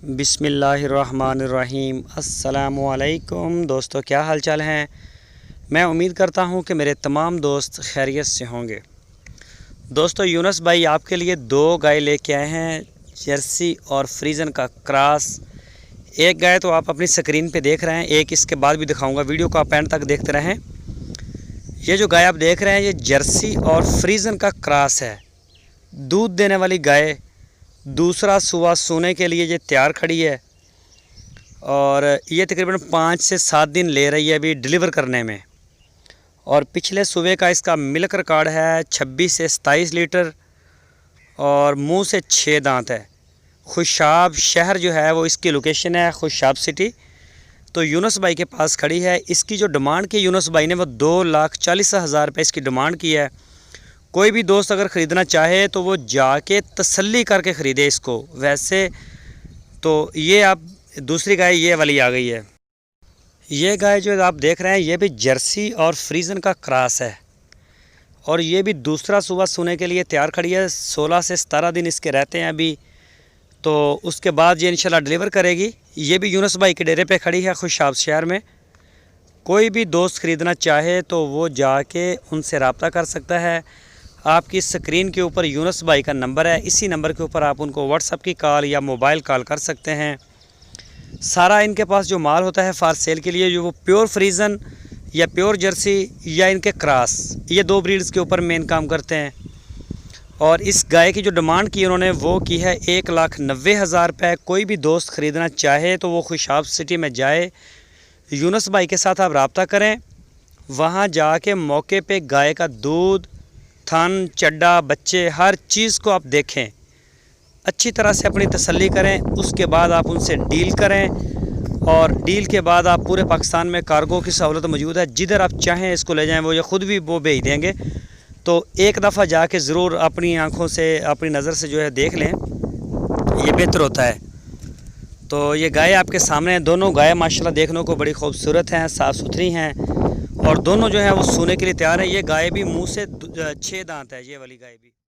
बिस्मिल्लाहिर्रहमानिर्रहीम। अस्सलामु अलैकुम दोस्तों, क्या हाल चाल हैं। मैं उम्मीद करता हूं कि मेरे तमाम दोस्त खैरियत से होंगे। दोस्तों, यूनुस भाई आपके लिए दो गाय लेके आए हैं, जर्सी और फ्रीज़न का क्रॉस। एक गाय तो आप अपनी स्क्रीन पे देख रहे हैं, एक इसके बाद भी दिखाऊंगा, वीडियो को आप एंड तक देखते रहें। ये जो गाय आप देख रहे हैं ये जर्सी और फ्रीज़न का क्रॉस है। दूध देने वाली गाय, दूसरा सुबह सोने के लिए ये तैयार खड़ी है और ये तकरीबन 5 से 7 दिन ले रही है अभी डिलीवर करने में। और पिछले सुबह का इसका मिल्क रिकॉर्ड है 26 से 27 लीटर और मुंह से 6 दांत है। खुशाब शहर जो है वो इसकी लोकेशन है, खुशाब सिटी। तो यूनुस भाई के पास खड़ी है। इसकी जो डिमांड की यूनुस भाई ने वो 2,40,000 रुपये इसकी डिमांड की है। कोई भी दोस्त अगर ख़रीदना चाहे तो वो जाके तसल्ली करके ख़रीदे इसको। वैसे तो ये आप दूसरी गाय ये वाली आ गई है। ये गाय जो आप देख रहे हैं ये भी जर्सी और फ्रीज़न का क्रॉस है और ये भी दूसरा सुबह सोने के लिए तैयार खड़ी है। 16 से 17 दिन इसके रहते हैं अभी, तो उसके बाद ये इंशाल्लाह डिलीवर करेगी। ये भी यूनुस भाई के डेरे पे खड़ी है खुशाब शहर में। कोई भी दोस्त ख़रीदना चाहे तो वो जाके उनसे रब्ता कर सकता है। आपकी स्क्रीन के ऊपर यूनुस भाई का नंबर है, इसी नंबर के ऊपर आप उनको व्हाट्सअप की कॉल या मोबाइल कॉल कर सकते हैं। सारा इनके पास जो माल होता है फॉर सेल के लिए, जो वो प्योर फ्रीज़न या प्योर जर्सी या इनके क्रॉस, ये 2 ब्रीड्स के ऊपर मेन काम करते हैं। और इस गाय की जो डिमांड की उन्होंने वो की है 1,90,000 रुपये। कोई भी दोस्त ख़रीदना चाहे तो वो खुशाब सिटी में जाए, यूनुस भाई के साथ आप रब्ता करें। वहाँ जाके मौके पे गाय का दूध, थन, चड्डा, बच्चे, हर चीज़ को आप देखें, अच्छी तरह से अपनी तसल्ली करें। उसके बाद आप उनसे डील करें और डील के बाद आप पूरे पाकिस्तान में कार्गो की सहूलत मौजूद है। जिधर आप चाहें इसको ले जाएं, वो या ख़ुद भी वो भेज देंगे। तो एक दफ़ा जाके ज़रूर अपनी आँखों से, अपनी नज़र से जो है देख लें, ये बेहतर होता है। तो ये गाय आपके सामने, दोनों गाय माशाल्लाह देखने को बड़ी खूबसूरत हैं, साफ़ सुथरी हैं और दोनों जो है वो सोने के लिए तैयार है। ये गाय भी मुंह से 6 दांत है, ये वाली गाय भी।